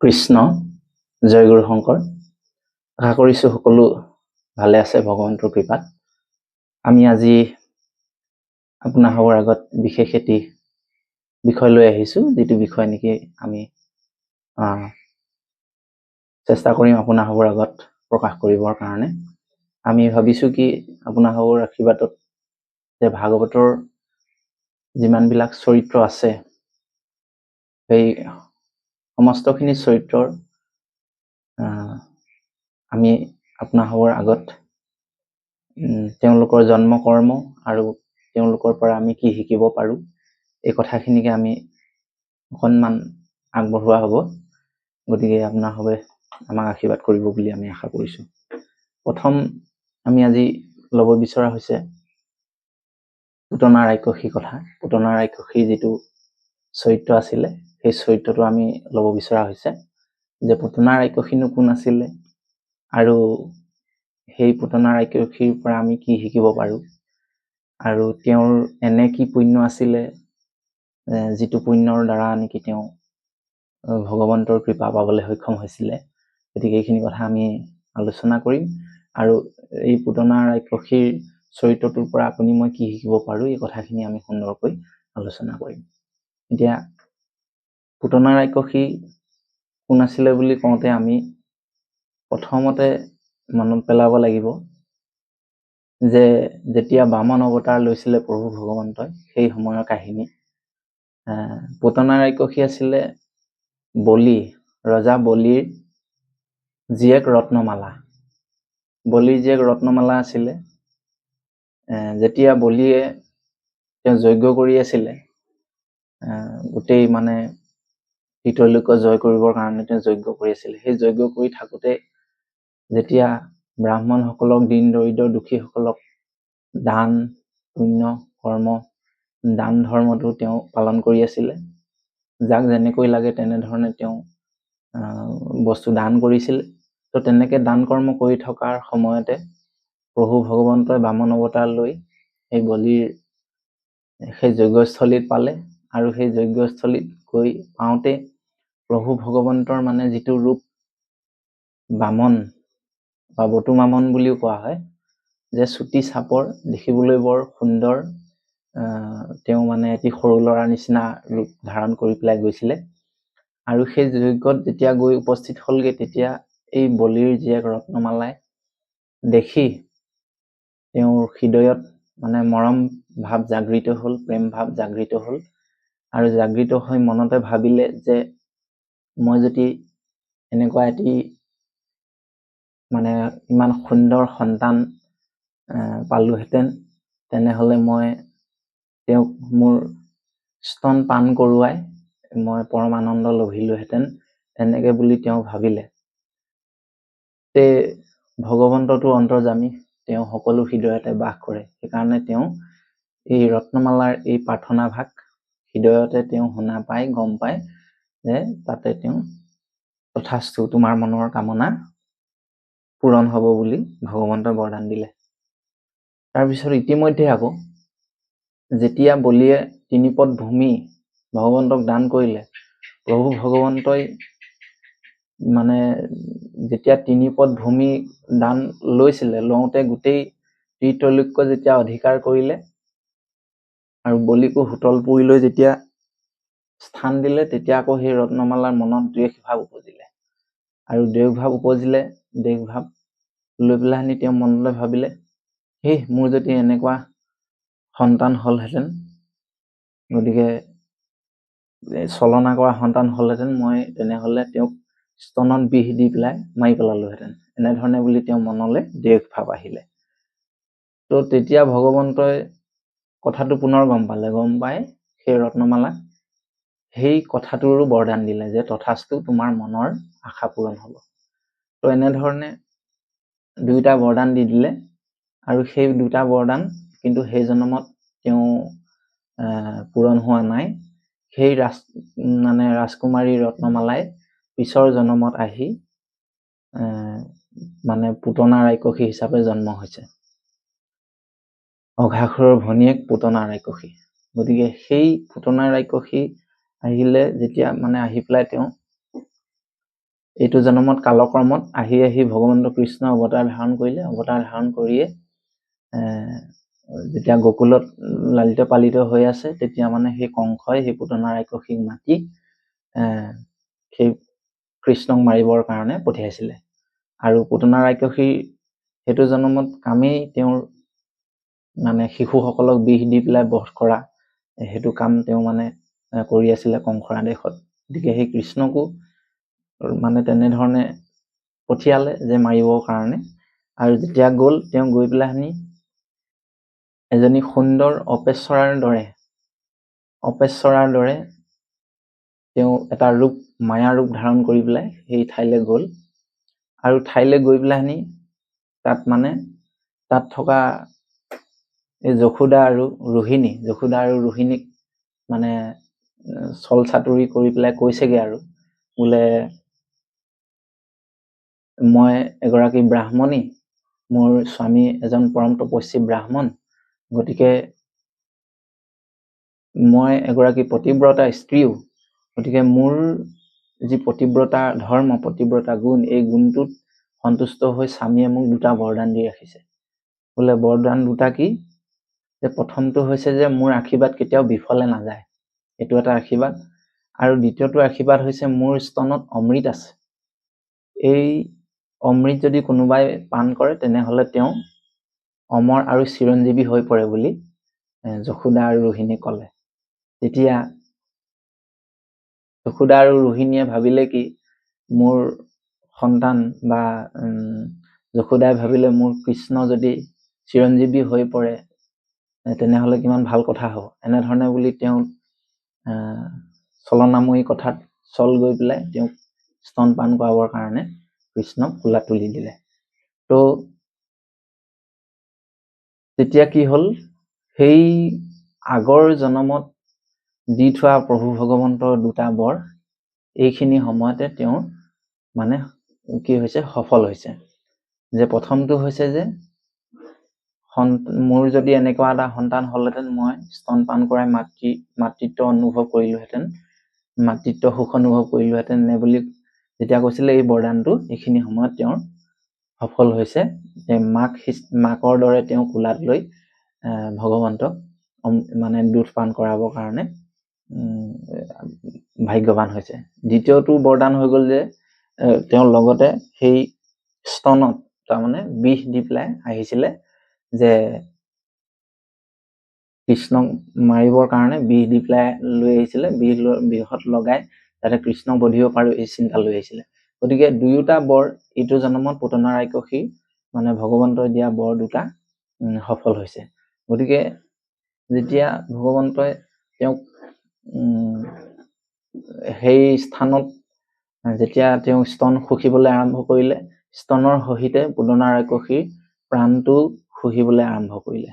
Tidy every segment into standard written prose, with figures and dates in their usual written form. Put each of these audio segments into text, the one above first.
কৃষ্ণ জয় গুৰু শংকৰ। আশা কৰিছোঁ সকলো ভালে আছে ভগৱন্তৰ কৃপাত। আমি আজি আপোনালোকৰ আগত বিশেষ এটি বিষয় লৈ আহিছোঁ, যিটো বিষয় নেকি আমি চেষ্টা কৰিম আপোনালোকৰ আগত প্ৰকাশ কৰিবৰ কাৰণে। আমি ভাবিছোঁ কি আপোনালোকৰ আশীৰ্বাদত যে ভাগৱতৰ যিমানবিলাক চৰিত্ৰ আছে, সেই সমস্তখিনি চৰিত্ৰৰ আমি আপোনালোকৰ আগত তেওঁলোকৰ জন্ম কৰ্ম আৰু তেওঁলোকৰ পৰা আমি কি শিকিব পাৰোঁ, এই কথাখিনিকে আমি অকণমান আগবঢ়োৱা হ'ব। গতিকে আপোনালোকে আমাক আশীৰ্বাদ কৰিব বুলি আমি আশা কৰিছোঁ। প্ৰথম আমি আজি ল'ব বিচৰা হৈছে পুতনা ৰাক্ষসীৰ কথা। পুতনা ৰাক্ষসীৰ যিটো চৰিত্ৰ আছিলে, সেই চৰিত্ৰটো আমি ল'ব বিচৰা হৈছে যে পুতনা ৰাক্ষসীনো কোন আছিলে আৰু সেই পুতনা ৰাক্ষসীৰ পৰা আমি কি শিকিব পাৰোঁ, আৰু তেওঁৰ এনে কি পুণ্য আছিলে যিটো পুণ্যৰ দ্বাৰা নেকি তেওঁ ভগৱন্তৰ কৃপা পাবলৈ সক্ষম হৈছিলে। গতিকে এইখিনি কথা আমি আলোচনা কৰিম, আৰু এই পুতনা ৰাক্ষসীৰ চৰিত্ৰটোৰ পৰা আপুনি মই কি শিকিব পাৰোঁ, এই কথাখিনি আমি সুন্দৰকৈ আলোচনা কৰিম। এতিয়া পুতনা ৰাক্ষসী কোন আছিলে বুলি কওঁতে আমি প্ৰথমতে মনত পেলাব লাগিব যে যেতিয়া বামন অৱতাৰ লৈছিলে প্ৰভু ভগৱন্তই, সেই সময়ৰ কাহিনী। পুতনা ৰাক্ষসী আছিলে বলি, ৰজা বলিৰ জীয়েক ৰত্নমালা। বলিৰ জীয়েক ৰত্নমালা আছিলে। যেতিয়া বলিয়ে তেওঁ যজ্ঞ কৰি আছিলে, গোটেই মানে ত্ৰিলৈক্য জয় কৰিবৰ কাৰণে তেওঁ যজ্ঞ কৰি আছিলে। সেই যজ্ঞ কৰি থাকোঁতে যেতিয়া ব্ৰাহ্মণসকলক, দীন দৰিদ্ৰ দুখীসকলক দান পুণ্য কৰ্ম, দান ধৰ্মটো তেওঁ পালন কৰি আছিলে। যাক যেনেকৈ লাগে তেনেধৰণে তেওঁ বস্তু দান কৰিছিলে। তো তেনেকৈ দান কৰ্ম কৰি থকাৰ সময়তে প্ৰভু ভগৱন্তই বামন অৱতাৰ লৈ সেই বলিৰ সেই যজ্ঞস্থলীত পালে, আৰু সেই যজ্ঞস্থলীত গৈ পাওঁতে প্ৰভু ভগৱন্তৰ মানে যিটো ৰূপ বামন বা বটু বামন বুলিও কোৱা হয়, যে চুটি চাপৰ, দেখিবলৈ বৰ সুন্দৰ, তেওঁ মানে এটি সৰু ল'ৰাৰ নিচিনা ৰূপ ধাৰণ কৰি পেলাই গৈছিলে। আৰু সেই যজ্ঞত যেতিয়া গৈ উপস্থিত হ'লগৈ, তেতিয়া এই বলিৰ জীয়েক ৰত্নমালাই দেখি তেওঁৰ হৃদয়ত মানে মৰম ভাৱ জাগৃত হ'ল, প্ৰেম ভাৱ জাগৃত হ'ল, আৰু জাগৃত হৈ মনতে ভাবিলে যে মই যদি এনেকুৱা এটি মানে ইমান সুন্দৰ সন্তান পালোহেঁতেন, তেনেহ'লে মই তেওঁক মোৰ স্তন পান কৰোৱাই মই পৰম আনন্দ লভিলোহেঁতেন, তেনেকৈ বুলি তেওঁ ভাবিলে। তে ভগৱন্তটো অন্তৰ্যামী, তেওঁ সকলো হৃদয়তে বাস কৰে। সেইকাৰণে তেওঁ এই ৰত্নমালাৰ এই প্ৰাৰ্থনাভাগ হৃদয়তে তেওঁ শুনা পাই, গম পায় যে তাতে তেওঁ তথাস্তু, তোমাৰ মনৰ কামনা পূৰণ হ'ব বুলি ভগৱন্তই বৰদান দিলে। তাৰপিছত ইতিমধ্যে আকৌ যেতিয়া বলিয়ে 3 পদ ভূমি ভগৱন্তক দান কৰিলে, প্ৰভু ভগৱন্তই মানে যেতিয়া 3 পদ ভূমি দান লৈছিলে, লওঁতে গোটেই ত্ৰিলৈক্য যেতিয়া অধিকাৰ কৰিলে আৰু বলিকো হুতলপুৰীলৈ যেতিয়া স্থান দিলে, তেতিয়া আকৌ সেই ৰত্নমালাৰ মনত দ্বেষ ভাৱ উপজিলে। আৰু দ্বেষ ভাৱ উপজিলে, দ্বেষ ভাৱ লৈ পেলাই তেওঁ মনলৈ ভাবিলে, মোৰ যদি এনেকুৱা সন্তান হ'লহেঁতেন, গতিকে চলনা কৰা সন্তান হ'লহেঁতেন, মই তেনেহ'লে তেওঁক স্তনত বিষ দি পেলাই মাৰি পেলালোহেঁতেন, এনেধৰণে বুলি তেওঁ মনলৈ দ্বেষ ভাৱ আহিলে। তো তেতিয়া ভগৱন্তই কথাটো পুনৰ গম পালে, গম পাই সেই ৰত্নমালাক সেই কথাটোৰো বৰদান দিলে যে তথাস্তু, তোমাৰ মনৰ আশা পূৰণ হ'ব। তো এনেধৰণে 2টা বৰদান দি দিলে, আৰু সেই 2টা বৰদান কিন্তু সেই জন্মত তেওঁ পূৰণ হোৱা নাই। সেই ৰাজকুমাৰী ৰত্নমালাই পিছৰ জন্মত আহি মানে পুতনা ৰাক্ষসী হিচাপে জন্ম হৈছে। অঘাসুৰৰ ভনীয়েক পুতনা ৰাক্ষসী। গতিকে সেই পুতনা ৰাক্ষসী আহিলে, যেতিয়া মানে আহি পেলাই তেওঁ এইটো জন্মত কালক্ৰমত আহি আহি ভগৱন্ত কৃষ্ণ অৱতাৰ ধাৰণ কৰিলে। অৱতাৰ ধাৰণ কৰিয়ে যেতিয়া গকুলত লালিত পালিত হৈ আছে, তেতিয়া মানে সেই কংসই সেই পুতনা ৰাক্ষসীক মাতি সেই কৃষ্ণক মাৰিবৰ কাৰণে পঠিয়াইছিলে। আৰু পুতনা ৰাক্ষসীৰ সেইটো জন্মত কামেই তেওঁৰ মানে শিশুসকলক বিষ দি পেলাই বধ কৰা, সেইটো কাম তেওঁ মানে কৰি আছিলে কংসৰ আদেশত। গতিকে সেই কৃষ্ণকো মানে তেনেধৰণে পঠিয়ালে যে মাৰিবৰ কাৰণে। আৰু যেতিয়া গ'ল, তেওঁ গৈ পেলাই এজনী সুন্দৰ অপেশ্বৰাৰ দৰে তেওঁ এটা ৰূপ, মায়া ৰূপ ধাৰণ কৰি পেলাই সেই ঠাইলৈ গ'ল। আৰু ঠাইলৈ গৈ পেলাই তাত থকা এই যশোদা আৰু ৰোহিণীক মানে চল চাতুৰি কৰি পেলাই কৈছেগে আৰু বোলে, মই এগৰাকী ব্ৰাহ্মণী, মোৰ স্বামী এজন পৰম তপস্বী ব্ৰাহ্মণ, গতিকে মই এগৰাকী পতিব্ৰতা স্ত্ৰীও, গতিকে মোৰ যি পতিব্ৰতা ধৰ্ম, পতিব্ৰতা গুণ, এই গুণটোত সন্তুষ্ট হৈ স্বামীয়ে মোক দুটা বৰদান দি ৰাখিছে। বোলে বৰদান দুটা কি? যে প্ৰথমটো হৈছে যে মোৰ আশীৰ্বাদ কেতিয়াও বিফলে নাযায়, এইটো এটা আশীৰ্বাদ। আৰু দ্বিতীয়টো আশীৰ্বাদ হৈছে মোৰ স্তনত অমৃত আছে। এই অমৃত যদি কোনোবাই পান কৰে, তেনেহলে তেওঁ অমৰ আৰু চিৰঞ্জীৱী হৈ পৰে বুলি যশোদা আৰু ৰোহিণীয়ে ক'লে। তেতিয়া যশোদা আৰু ৰোহিণীয়ে ভাবিলে কি, মোৰ সন্তান বা যশোদাই ভাবিলে মোৰ কৃষ্ণ যদি চিৰঞ্জীৱী হৈ পৰে, তেনেহলে কিমান ভাল কথা হ'ব। এনেধৰণে বুলি তেওঁ চলনাময়ী কথাত চল গৈ পেলাই তেওঁক স্তনপান কৰাবৰ কাৰণে কৃষ্ণক কোলাত তুলি দিলে। তো তেতিয়া কি হ'ল, সেই আগৰ জনমত দি থোৱা প্ৰভু ভগৱন্তৰ দুটা বৰ এইখিনি সময়তে তেওঁৰ মানে কি হৈছে, সফল হৈছে। যে প্ৰথমটো হৈছে যে মোৰ যদি এনেকুৱা এটা সন্তান হ'লহেঁতেন, মই স্তনপান কৰাই মাতৃত্ব অনুভৱ কৰিলোহেঁতেন, মাতৃত্ব সুখ অনুভৱ কৰিলোহেঁতেন নে বুলি যেতিয়া কৈছিলে, এই বৰদানটো এইখিনি সময়ত তেওঁৰ সফল হৈছে। মাকৰ দৰে তেওঁ কোলাত লৈ ভগৱন্তক মানে দুধ পান কৰাবৰ কাৰণে ভাগ্যৱান হৈছে। দ্বিতীয়টো বৰদান হৈ গ'ল যে তেওঁৰ লগতে সেই স্তনত তাৰমানে বিষ দি পেলাই আহিছিলে, যে কৃষ্ণক মাৰিবৰ কাৰণে বিষ দি পেলাই লৈ আহিছিলে, বিষত লগাই যাতে কৃষ্ণক বধিব পাৰো, এই চিন্তা লৈ আহিছিলে। গতিকে দুয়োটা বৰ ইটো জন্মত পুতনা ৰাক্ষসী মানে ভগৱন্তই দিয়া বৰ দুটা সফল হৈছে। গতিকে যেতিয়া ভগৱন্তই তেওঁক সেই স্থানত যেতিয়া তেওঁ স্তন শুহিবলৈ আৰম্ভ কৰিলে, স্তনৰ সহিতে পুতনা ৰাক্ষসীৰ প্ৰাণটো শুহিবলৈ আৰম্ভ কৰিলে।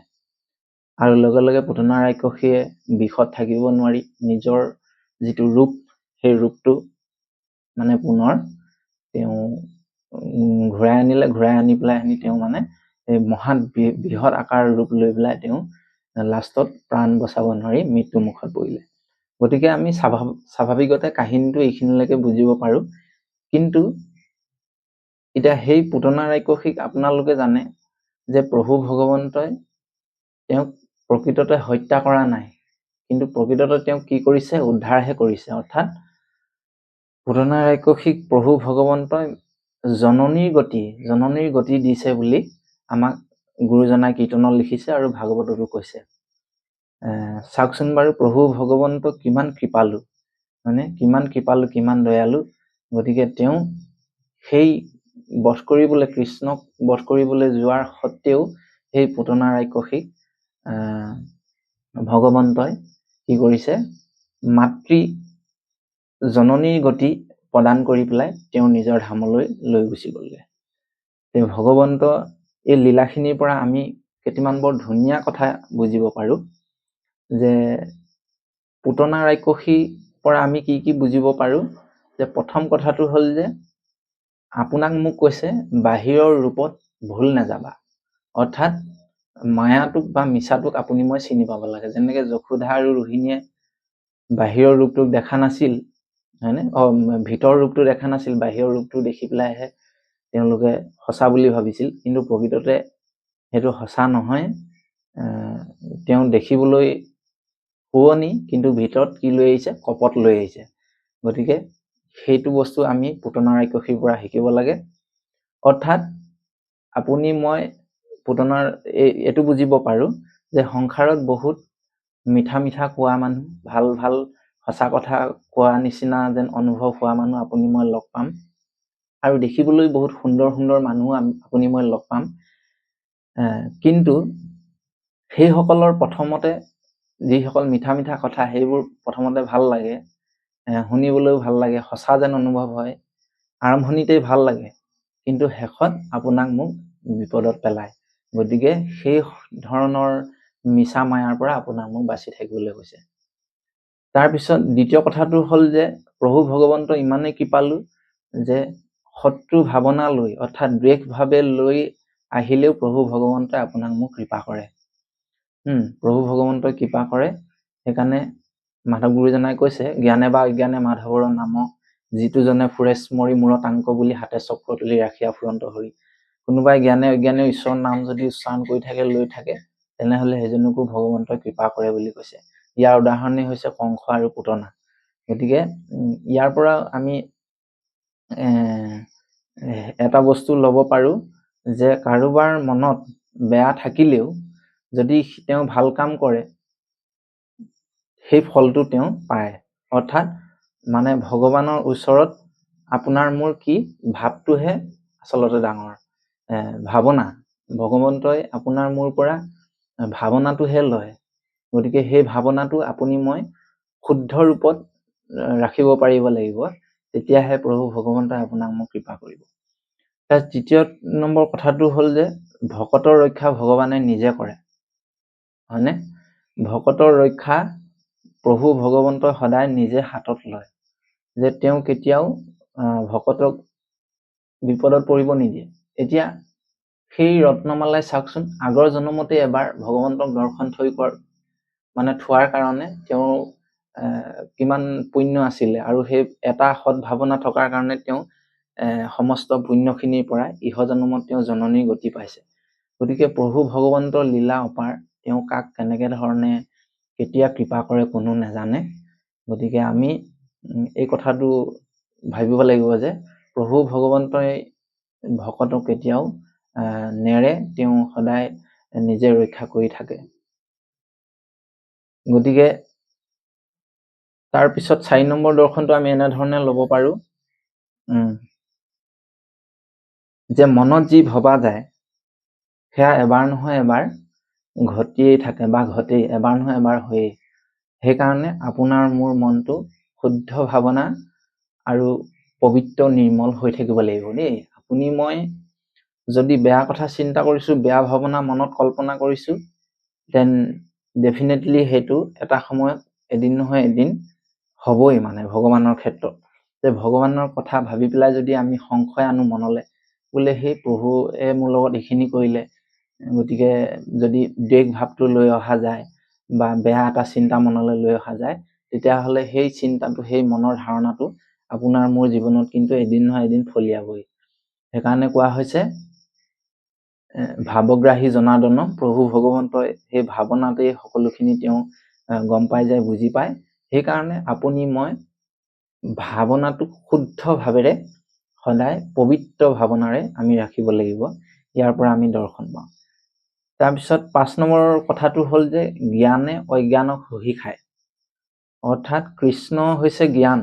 আৰু লগে লগে পুতনা ৰাক্ষসীয়ে বিষত থাকিব নোৱাৰি নিজৰ যিটো ৰূপ, সেই ৰূপটো মানে পুনৰ তেওঁ ঘূৰাই আনিলে। ঘূৰাই আনি পেলাই তেওঁ মানে এই মহান বৃহৎ আকাৰ ৰূপ লৈ পেলাই তেওঁ লাষ্টত প্ৰাণ বচাব নোৱাৰি মৃত্যু মুখত পৰিলে। গতিকে আমি স্বাভাৱিকতে কাহিনীটো এইখিনিলৈকে বুজিব পাৰো। কিন্তু এতিয়া সেই পুতনা ৰাক্ষসীক আপোনালোকে জানে যে প্ৰভু ভগৱন্তই তেওঁক প্ৰকৃততে হত্যা কৰা নাই, কিন্তু প্ৰকৃততে তেওঁক কি কৰিছে, উদ্ধাৰহে কৰিছে। অৰ্থাৎ পুতনা ৰাক্ষসীক প্ৰভু ভগৱন্তই জননীৰ গতি দিছে বুলি আমাক গুৰুজনাই কীৰ্তনত লিখিছে আৰু ভাগৱততো কৈছে। চাওকচোন বাৰু, প্ৰভু ভগৱন্ত কিমান কৃপালু, মানে কিমান কৃপালু, কিমান দয়ালু। গতিকে তেওঁ সেই কৃষ্ণক বধ কৰিবলৈ যোৱাৰ সত্ত্বেও সেই পুতনা ৰাক্ষসীক ভগৱন্তই কি কৰিছে, জননীৰ গতি প্ৰদান কৰি পেলাই তেওঁ নিজৰ ধামলৈ লৈ গুচি গ'লগে। তেওঁ ভগৱন্ত এই লীলাখিনিৰ পৰা আমি কেইটামান বৰ ধুনীয়া কথা বুজিব পাৰো। যে পুতনা ৰাক্ষসীৰ পৰা আমি কি কি বুজিব পাৰো, যে প্ৰথম কথাটো হ'ল যে আপোনাক মোক কৈছে বাহিৰৰ ৰূপত ভুল নাযাবা। অৰ্থাৎ মায়াটোক বা মিছাটোক আপুনি মই চিনি পাব লাগে। যেনেকে যশোদা আৰু ৰোহিণীয়ে বাহিৰৰ ৰূপটোক দেখা নাছিল, হয়নে? ভিতৰৰ ৰূপটো দেখা নাছিল, বাহিৰৰ ৰূপটো দেখি পেলাইহে তেওঁলোকে সঁচা বুলি ভাবিছিল, কিন্তু প্ৰকৃততে সেইটো সঁচা নহয়। তেওঁ দেখিবলৈ শুৱনি, কিন্তু ভিতৰত কি লৈ আহিছে? কপট লৈ আহিছে। গতিকে সেইটো বস্তু আমি পুতনা ৰাক্ষসীৰ পৰা শিকিব লাগে। অৰ্থাৎ আপুনি মই পুতনাৰ এইটো বুজিব পাৰো যে সংসাৰত বহুত মিঠা মিঠা কোৱা মানুহ, ভাল ভাল সঁচা কথা কোৱা নিচিনা যেন অনুভৱ হোৱা মানুহ আপুনি মই লগ পাম, আৰু দেখিবলৈ বহুত সুন্দৰ সুন্দৰ মানুহ আপুনি মই লগ পাম। কিন্তু সেইসকলৰ প্ৰথমতে যিসকল মিঠা মিঠা কথা, সেইবোৰ প্ৰথমতে ভাল লাগে, শুনিবলৈও ভাল লাগে, সঁচা যেন অনুভৱ হয়, আৰম্ভণিতেই ভাল লাগে, কিন্তু শেষত আপোনাক মোক বিপদত পেলায়। গতিকে সেই ধৰণৰ মিছা মায়াৰ পৰা আপোনাক মোক বাচি থাকিবলৈ কৈছে। তাৰপিছত দ্বিতীয় কথাটো হ'ল যে প্ৰভু ভগৱন্ত ইমানেই কৃপালু যে শত্ৰু ভাৱনা লৈ, অৰ্থাৎ দ্বেষ ভাৱে লৈ আহিলেও প্ৰভু ভগৱন্তই আপোনাক মোক কৃপা কৰে। প্ৰভু ভগৱন্তই কৃপা কৰে। সেইকাৰণে মাধৱ গুৰুজনাই কৈছে, জ্ঞানে বা অজ্ঞানে মাধৱৰ নাম, যিটো জনে ফুৰে স্মৰি মূৰতাংক বুলি হাতে চক্ৰ তুলি ৰাখিয়া ফুৰন্ত হৰি। কোনোবাই জ্ঞানে অজ্ঞানে ঈশ্বৰৰ নাম যদি উচ্চাৰণ কৰি থাকে, লৈ থাকে, তেনেহলে সেইজনকো ভগৱন্তই কৃপা কৰে বুলি কৈছে। ইয়াৰ উদাহৰণেই হৈছে কংস আৰু পুতনা। গতিকে ইয়াৰ পৰা আমি এটা বস্তু ল'ব পাৰো যে কাৰোবাৰ মনত বেয়া থাকিলেও যদি তেওঁ ভাল কাম কৰে, সেই ফলটো তেওঁ পায়। অৰ্থাৎ মানে ভগৱানৰ ওচৰত আপোনাৰ মোৰ কি ভাৱটোহে আচলতে ডাঙৰ। ভাৱনা, ভগৱন্তই আপোনাৰ মোৰ পৰা ভাৱনাটোহে লয়। গতিকে সেই ভাৱনাটো আপুনি মই শুদ্ধ ৰূপত ৰাখিব পাৰিব লাগিব, তেতিয়াহে প্ৰভু ভগৱন্তই আপোনাক মোক কৃপা কৰিব। তাৰ তৃতীয় নম্বৰ কথাটো হ'ল যে ভকতৰ ৰক্ষা ভগৱানে নিজে কৰে, হয়নে? ভকতৰ ৰক্ষা প্ৰভু ভগৱন্তই সদায় নিজে হাতত লয়, যে তেওঁ কেতিয়াও ভকতক বিপদত পৰিব নিদিয়ে। এতিয়া সেই ৰত্নমালাই চাওকচোন, আগৰ জন্মতে এবাৰ ভগৱন্তক দৰ্শন থোৱাৰ কাৰণে তেওঁ কিমান পুণ্য আছিলে, আৰু সেই এটা সৎ ভাৱনা থকাৰ কাৰণে তেওঁ সমস্ত পুণ্যখিনিৰ পৰা ইহ জন্মত তেওঁ জননীৰ গতি পাইছে। গতিকে প্ৰভু ভগৱন্তৰ লীলা অপাৰ, তেওঁ কাক কেনেকে ধৰণে কেতিয়া কৃপা কৰে কোনো নাজানে। গতিকে আমি এই কথাটো ভাবিব লাগিব যে প্ৰভু ভগৱন্তই ভকতক কেতিয়াও নেৰে, তেওঁ সদায় নিজে ৰক্ষা কৰি থাকে। গতিকে তাৰপিছত 4 নম্বৰ দৰ্শনটো আমি এনেধৰণে ল'ব পাৰো যে মনত যি ভবা যায় সেয়া এবাৰ নহয় এবাৰ ঘটিয়েই থাকে, বা ঘটেই, এবাৰ নহয় এবাৰ হয়েই। সেইকাৰণে আপোনাৰ মোৰ মনটো শুদ্ধ ভাৱনা আৰু পবিত্ৰ নিৰ্মল হৈ থাকিব লাগিব দেই। আপুনি মই যদি বেয়া কথা চিন্তা কৰিছো, বেয়া ভাৱনা মনত কল্পনা কৰিছো, দেন ডেফিনেটলি সেইটো এটা সময়ত এদিন নহয় এদিন হ'বই। মানে ভগৱানৰ ক্ষেত্ৰত যে ভগৱানৰ কথা ভাবি পেলাই যদি আমি সংশয় আনো মনলে, বোলে সেই প্ৰভুৱে মোৰ লগত এইখিনি কৰিলে, গতিকে যদি দ্বেষ ভাৱটো লৈ অহা যায় বা বেয়া এটা চিন্তা মনলৈ লৈ অহা যায়, তেতিয়াহ'লে সেই চিন্তাটো, সেই মনৰ ধাৰণাটো আপোনাৰ মোৰ জীৱনত কিন্তু এদিন নহয় এদিন ফলিয়াবই। সেইকাৰণে কোৱা হৈছে ভাৱগ্ৰাহী জনাৰ্দন, প্ৰভু ভগৱন্তই সেই ভাৱনাতেই সকলোখিনি তেওঁ গম পাই যায়, বুজি পায়। সেইকাৰণে আপুনি মই ভাৱনাটোক শুদ্ধ ভাৱেৰে সদায় পবিত্ৰ ভাৱনাৰে আমি ৰাখিব লাগিব। ইয়াৰ পৰা আমি দৰ্শন পাওঁ। তাৰপিছত 5 নম্বৰৰ কথাটো হ'ল যে জ্ঞানে অজ্ঞানক হহি খায়। অৰ্থাৎ কৃষ্ণ হৈছে জ্ঞান,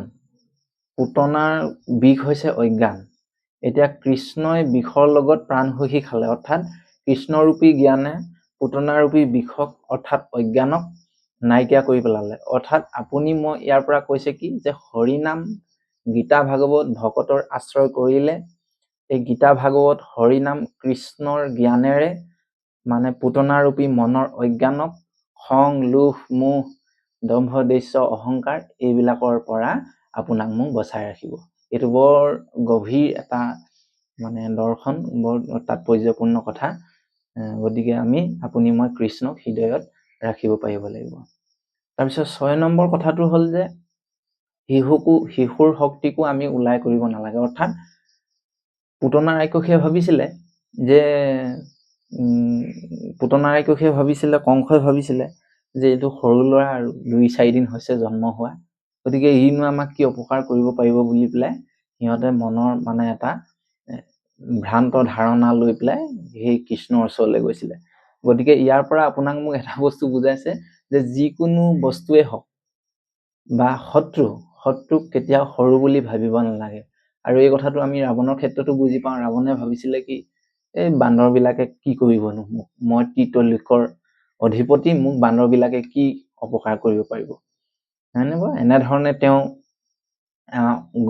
পুতনাৰ বিষ হৈছে অজ্ঞান। এতিয়া কৃষ্ণই বিষৰ লগত প্ৰাণ হহি খালে, অৰ্থাৎ কৃষ্ণৰূপী জ্ঞানে পুতনাৰূপী বিষক অৰ্থাৎ অজ্ঞানক নাইকিয়া কৰি পেলালে। অৰ্থাৎ আপুনি মই ইয়াৰ পৰা কৈছে কি যে হৰিনাম, গীতা ভাগৱত ভকতৰ আশ্ৰয় কৰিলে, এই গীতা ভাগৱত হৰিনাম কৃষ্ণৰ জ্ঞানেৰে মানে পুতনাৰূপী মনৰ অজ্ঞানক খং, লোভ, মোহ, দম্ভ, দস্য, অহংকাৰ এইবিলাকৰ পৰা আপোনাক মোক বচাই ৰাখিব। এইটো বৰ গভীৰ এটা মানে দৰ্শন, বৰ তাৎপৰ্যপূৰ্ণ কথা। গতিকে আপুনি মই কৃষ্ণক হৃদয়ত ৰাখিব পাৰিব লাগিব। তাৰপিছত 6 নম্বৰ কথাটো হ'ল যে শিশুৰ শক্তিকো আমি ওলাই কৰিব নালাগে। অৰ্থাৎ পুতনা ৰাক্ষসে ভাবিছিলে যে কংসই ভাবিছিলে যে এইটো সৰু ল'ৰা আৰু 2-4 দিন হৈছে জন্ম হোৱা, গতিকে ইনো আমাক কি অপকাৰ কৰিব পাৰিব বুলি পেলাই সিহঁতে মনৰ মানে এটা ভ্ৰান্ত ধাৰণা লৈ পেলাই সেই কৃষ্ণৰ ওচৰলৈ গৈছিলে। গতিকে ইয়াৰ পৰা আপোনাক মোক এটা বস্তু বুজাইছে যে যিকোনো বস্তুৱে হওক বা শত্ৰুক কেতিয়াও সৰু বুলি ভাবিব নালাগে। আৰু এই কথাটো আমি ৰাৱণৰ ক্ষেত্ৰতো বুজি পাওঁ। ৰাৱণে ভাবিছিলে কি এই বান্দৰবিলাকে কি কৰিবনো মোক, মই ত্ৰিতলিকৰ অধিপতি, মোক বান্দৰবিলাকে কি অপকাৰ কৰিব পাৰিব, হয়নে বাৰু? এনেধৰণে তেওঁ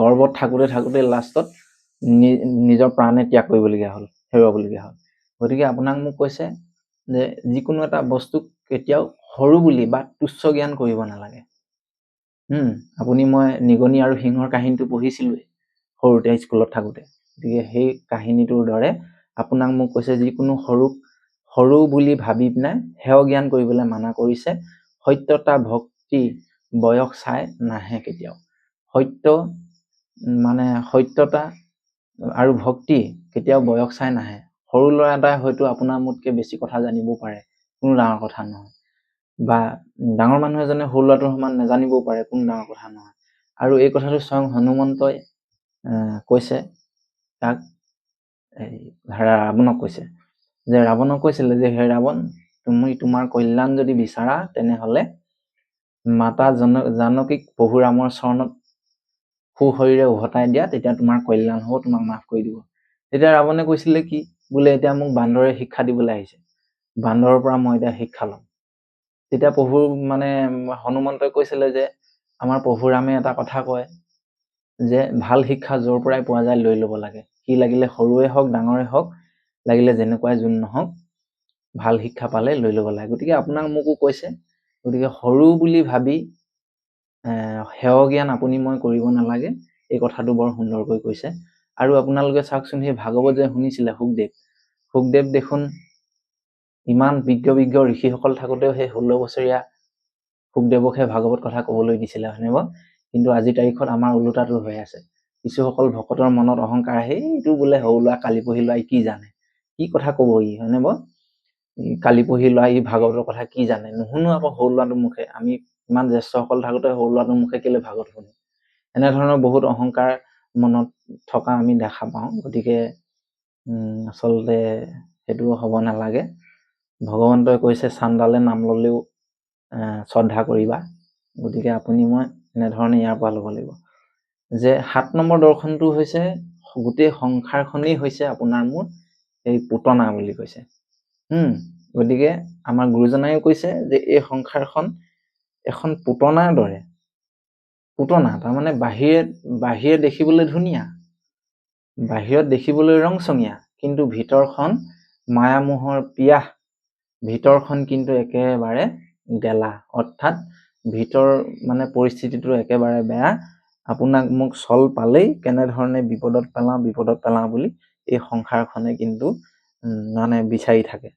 গৰ্বত থাকোঁতে লাষ্টত নিজৰ প্ৰাণে ত্যাগ কৰিবলগীয়া হ'ল, হেৰুৱাবলগীয়া হ'ল। গতিকে আপোনাক মোক কৈছে যে যিকোনো এটা বস্তুক কেতিয়াও সৰু বুলি বা তুচ্ছ জ্ঞান কৰিব নালাগে। আপুনি মই নিগনি আৰু সিংহৰ কাহিনীটো পঢ়িছিলোৱে সৰুতে স্কুলত থাকোঁতে। গতিকে সেই কাহিনীটোৰ দৰে আপোনাক মোক কৈছে যিকোনো সৰু বুলি ভাবি পিনে হেয় জ্ঞান কৰিবলৈ মানা কৰিছে। সত্যতা, ভক্তি বয়স চাই নাহে কেতিয়াও। সত্যতা আৰু ভক্তি কেতিয়াও বয়স চাই নাহে। সৰু ল'ৰা এটাই হয়তো আপোনাৰ মোতকে বেছি কথা জানিবও পাৰে, কোনো ডাঙৰ কথা নহয়। বা ডাঙৰ মানুহ এজনে সৰু ল'ৰাটোৰ সমান নাজানিবও পাৰে, কোনো ডাঙৰ কথা নহয়। আৰু এই কথাটো স্বয়ং হনুমন্তই কৈছে, তাক ৰাৱণক কৈছে যে ৰাৱণক কৈছিলে যে হে ৰাৱণ, তুমি তোমাৰ কল্যাণ যদি বিচাৰা তেনেহলে মাতা জানকীক পৰশুৰামৰ চৰণত সুশৰীৰে উভতাই দিয়া, তেতিয়া তোমাৰ কল্যাণ হ'ব, তোমাক মাফ কৰি দিব। তেতিয়া ৰাৱণে কৈছিলে কি বোলে এতিয়া মোক বান্দৰে শিক্ষা দিবলৈ আহিছে, বান্দৰৰ পৰা মই এতিয়া শিক্ষা ল'ম। তেতিয়া হনুমন্তই কৈছিলে যে আমাৰ পৰশুৰামে এটা কথা কয় যে ভাল শিক্ষা য'ৰ পৰাই পোৱা যায় লৈ ল'ব লাগে। সি লাগিলে সৰুৱে হওক ডাঙৰে হওক, লাগিলে যেনেকুৱাই যোন নহওক, ভাল শিক্ষা পালে লৈ ল'ব লাগে। গতিকে আপোনাক মোকো কৈছে, গতিকে সৰু বুলি ভাবি হেয় জ্ঞান আপুনি মই কৰিব নালাগে। এই কথাটো বৰ সুন্দৰকৈ কৈছে। আৰু আপোনালোকে চাওকচোন, সেই ভাগৱত যে শুনিছিলে সুখদেৱ দেখোন ইমান বিজ্ঞ ঋষিসকল থাকোঁতেও সেই 16 বছৰীয়া সুখদেৱকহে ভাগৱত কথা ক'বলৈ দিছিলে, হয়নে বাৰু? কিন্তু আজিৰ তাৰিখত আমাৰ ওলোটাটো হৈ আছে। কিছুসকল ভকতৰ মনত অহংকাৰ আহে, এইটো বোলে সৰু ল'ৰা, কালি পঢ়ি ল'ৰাই কি জানে, কি কথা ক'ব ই, হয়নে বাৰু? কালি পঢ়ি ল'ৰা ই ভাগৱতৰ কথা কি জানে, নুশুনো আকৌ সৰু ল'ৰাটোৰ মুখে। আমি ইমান জ্যেষ্ঠসকল থাকোঁতে সৰু ল'ৰাটোৰ মুখে কেলে ভাগৱত শুনো? এনেধৰণৰ বহুত অহংকাৰ মনত থকা আমি দেখা পাওঁ। গতিকে আচলতে সেইটো হ'ব নালাগে। ভগৱন্তই কৈছে চাণ্ডালে নাম ল'লেও শ্ৰদ্ধা কৰিবা। গতিকে আপুনি মই এনেধৰণে ইয়াৰ পৰা ল'ব লাগিব যে 7 নম্বৰ দৰ্শনটো হৈছে গোটেই সংসাৰখনেই হৈছে আপোনাৰ মোৰ এই পুতনা বুলি কৈছে। গতিকে আমাৰ গুৰুজনাইও কৈছে যে এই সংসাৰখন এখন পুতনাৰ দৰে। পুতনা তাৰমানে বাহিৰে দেখিবলৈ ধুনীয়া, বাহিৰত দেখিবলৈ ৰংচঙীয়া, কিন্তু ভিতৰখন মায়ামোহৰ পিয়াহ, ভিতৰখন কিন্তু একেবাৰে গেলা। অৰ্থাৎ ভিতৰ পৰিস্থিতিটো একেবাৰে বেয়া। আপোনাক মোক চল পালেই কেনেধৰণে বিপদত পেলাওঁ বুলি এই সংসাৰখনে কিন্তু বিচাৰি থাকে।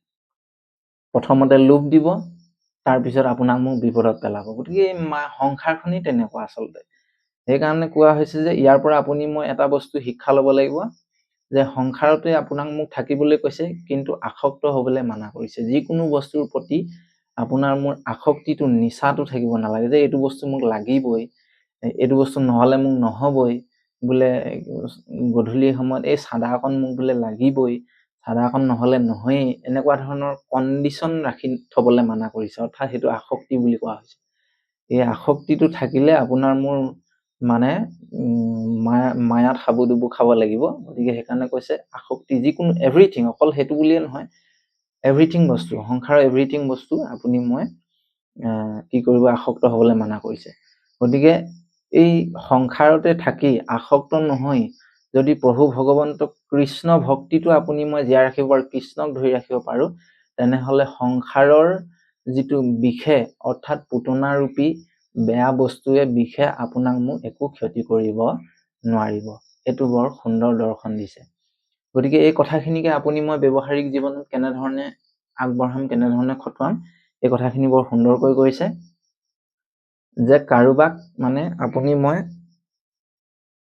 প্ৰথমতে লোভ দিব, তাৰপিছত আপোনাক মোক বিপদত পেলাব। গতিকে এই সংসাৰখনেই তেনেকুৱা আচলতে। সেইকাৰণে কোৱা হৈছে যে ইয়াৰ পৰা আপুনি মই এটা বস্তু শিক্ষা ল'ব লাগিব যে সংসাৰতে আপোনাক মোক থাকিবলৈ কৈছে, কিন্তু আসক্ত হ'বলৈ মানা কৰিছে। যিকোনো বস্তুৰ প্ৰতি আপোনাৰ মোৰ আসক্তিটো, নিচাটো থাকিব নালাগে যে এইটো বস্তু মোক লাগিবই, এইটো বস্তু নহ'লে মোক নহ'বই, বোলে গধূলি সময়ত এই চাদা অকণ মোক বোলে লাগিবই, চাদা অকণ নহ'লে নহয়েই, এনেকুৱা ধৰণৰ কণ্ডিশ্যন ৰাখি থ'বলৈ মানা কৰিছে। অৰ্থাৎ সেইটো আসক্তি বুলি কোৱা হৈছে। এই আসক্তিটো থাকিলে আপোনাৰ মোৰ মায়াত হাবুডুবু খাব লাগিব। গতিকে সেইকাৰণে কৈছে আসক্তি, যিকোনো এভৰিথিং, অকল সেইটো বুলিয়ে নহয়, এভৰিথিং বস্তু, সংসাৰৰ এভৰিথিং বস্তু আপুনি মই কি কৰিব, আসক্ত হ'বলৈ মানা কৰিছে। গতিকে এই সংসাৰতে থাকি আসক্ত নহয় যদি প্ৰভু ভগৱন্তক কৃষ্ণ ভক্তিটো আপুনি মই জীয়াই ৰাখিব পাৰোঁ, কৃষ্ণক ধৰি ৰাখিব পাৰোঁ, তেনেহ'লে সংসাৰৰ যিটো বিষে, অৰ্থাৎ পুতনাৰূপী বেয়া বস্তুৱে বিষে আপোনাক মোক একো ক্ষতি কৰিব নোৱাৰিব। এইটো বৰ সুন্দৰ দৰ্শন দিছে। গতিকে এই কথাখিনিকে আপুনি মই ব্যৱহাৰিক জীৱনত কেনেধৰণে আগবঢ়াম, কেনেধৰণে খটুৱাম, এই কথাখিনি বৰ সুন্দৰকৈ কৈছে। যে কাৰোবাক মানে আপুনি মই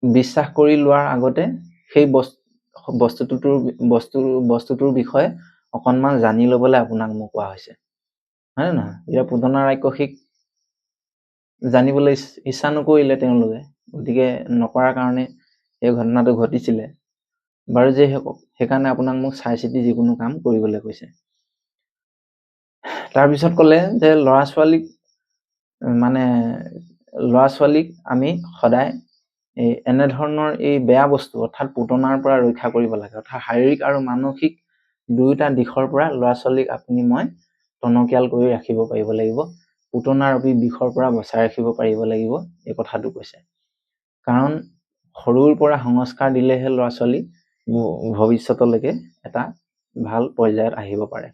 বিশ্বাস কৰি লোৱাৰ আগতে সেই বস্তুটোৰ বিষয়ে অকণমান জানি ল'বলৈ আপোনাক মোক কোৱা হৈছে, হয় নে নহয়? এতিয়া পুতনা ৰাক্ষসীক জানিবলৈ ইচ্ছা নকৰিলে তেওঁলোকে, গতিকে নকৰাৰ কাৰণে এই ঘটনাটো ঘটিছিলে। বাৰু যে সেইকাৰণে আপোনাক মোক চাই চিতি যিকোনো কাম কৰিবলৈ কৈছে। তাৰপিছত ক'লে যে ল'ৰা ছোৱালীক আমি সদায় এনেধৰণৰ এই বেয়া বস্তু অৰ্থাৎ পুতনাৰ পৰা ৰক্ষা কৰিব লাগে, অৰ্থাৎ শাৰীৰিক আৰু মানসিক দুয়োটা দিশৰ পৰা ল'ৰা ছোৱালীক আপুনি মই টনকিয়াল কৰি ৰাখিব পাৰিব লাগিব, পুতনাৰ বিষৰ পৰা বচাই ৰাখিব পাৰিব লাগিব, এই কথাটো কৈছে। কাৰণ সৰুৰ পৰা সংস্কাৰ দিলেহে ল'ৰা ছোৱালী ভৱিষ্যতলৈকে এটা ভাল পৰ্যায়ত আহিব পাৰে।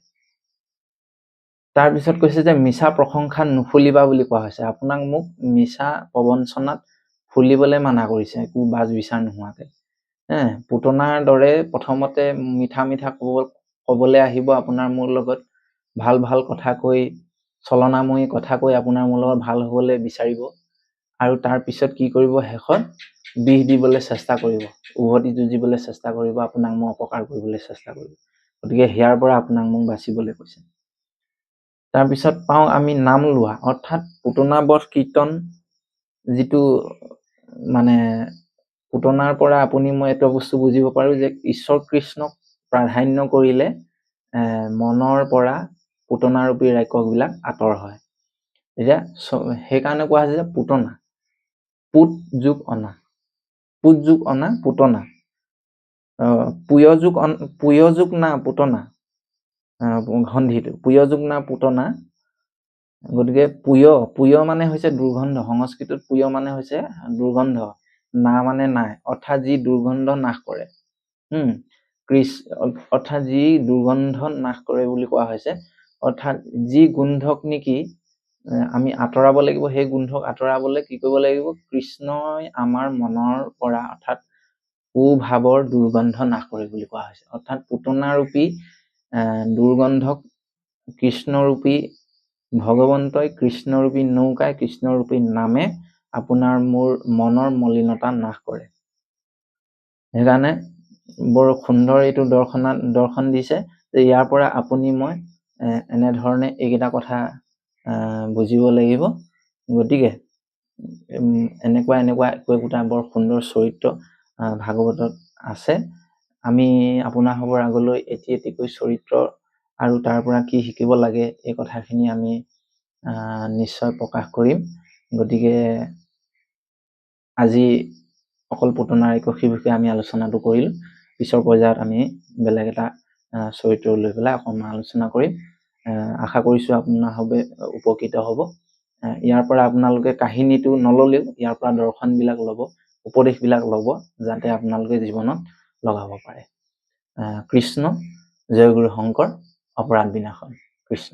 তাৰপিছত কৈছে যে মিছা প্ৰশংসাত নুফুলিবা বুলি কোৱা হৈছে। আপোনাক মোক মিছা প্ৰবঞ্চনাত ফুলিবলৈ মানা কৰিছে, একো বাজ বিচাৰ নোহোৱাকে। পুতনাৰ দৰে প্ৰথমতে মিঠা ক'বলৈ আহিব আপোনাৰ মোৰ লগত, ভাল কথা কৈ, ছলনাময়ী কথা কৈ আপোনাৰ মোৰ লগত ভাল হ'বলৈ বিচাৰিব, আৰু তাৰ পিছত কি কৰিব, শেষত বিষ দিবলৈ চেষ্টা কৰিব, উভতি যুঁজিবলৈ চেষ্টা কৰিব, আপোনাক মই অপকাৰ কৰিবলৈ চেষ্টা কৰিব। গতিকে ইয়াৰ পৰা আপোনাক মোক বাচিবলৈ কৈছে। তাৰপিছত পাওঁ আমি নাম লোৱা, অৰ্থাৎ পুতনা বধ কীৰ্তন, যিটো মানে পুতনাৰ পৰা আপুনি মই এটা বস্তু বুজিব পাৰো যে ঈশ্বৰ কৃষ্ণক প্ৰাধান্য কৰিলে মনৰ পৰা পুতনাৰূপী ৰাক্ষসবিলাক আঁতৰ হয়। এতিয়া সেইকাৰণে কোৱা হৈছে যে পুতনা, পুত যোগ অনা পুতনা, পুয় যোগ না পুতনা, সন্ধিটো পুয় যোগ না পুতনা। গতিকে পুয় মানে হৈছে দুৰ্গন্ধ, সংস্কৃতত পুয় মানে হৈছে দুৰ্গন্ধ, না মানে নাই, অৰ্থাৎ যি দুৰ্গন্ধ নাশ কৰে। অৰ্থাৎ যি দুৰ্গন্ধ নাশ কৰে বুলি কোৱা হৈছে, অৰ্থাৎ যি গোন্ধক নেকি আমি আঁতৰাব লাগিব, সেই গোন্ধক আঁতৰাবলৈ কি কৰিব লাগিব, কৃষ্ণই আমাৰ মনৰ পৰা অৰ্থাৎ কুভাৱৰ দুৰ্গন্ধ নাশ কৰে বুলি কোৱা হৈছে। অৰ্থাৎ পুতনাৰূপী দুৰ্গন্ধক কৃষ্ণৰূপী ভগৱন্তই, কৃষ্ণৰূপী নৌকাই, কৃষ্ণৰূপী নামে আপোনাৰ মোৰ মনৰ মলিনতা নাশ কৰে। সেইকাৰণে বৰ সুন্দৰ এইটো দৰ্শন দিছে যে ইয়াৰ পৰা আপুনি মই এনেধৰণে এইকেইটা কথা বুজিব লাগিব। গতিকে এনেকুৱা একোটা বৰ সুন্দৰ চৰিত্ৰ ভাগৱতত আছে। আমি আপোনাৰ সবৰ আগলৈ এটিকৈ চৰিত্ৰ আৰু তাৰ পৰা কি শিকিব লাগে এই কথাখিনি আমি নিশ্চয় প্ৰকাশ কৰিম। গতিকে আজি অকল পুতনা ৰাক্ষসীৰ বিষয়ে আমি আলোচনাটো কৰিলো, পিছৰ পৰ্যায়ত আমি বেলেগ এটা চৰিত্ৰ লৈ পেলাই অকণমান আলোচনা কৰিম। আশা কৰিছো আপোনাৰ হবে উপকৃত হ'ব। ইয়াৰ পৰা আপোনালোকে কাহিনীটো নললেও ইয়াৰ পৰা দৰ্শনবিলাক ল'ব, উপদেশবিলাক ল'ব, যাতে আপোনালোকে জীৱনত লগাব পাৰে। কৃষ্ণ, জয় গুৰু শংকৰ, অপৰাধ বিনাশন। কৃষ্ণ।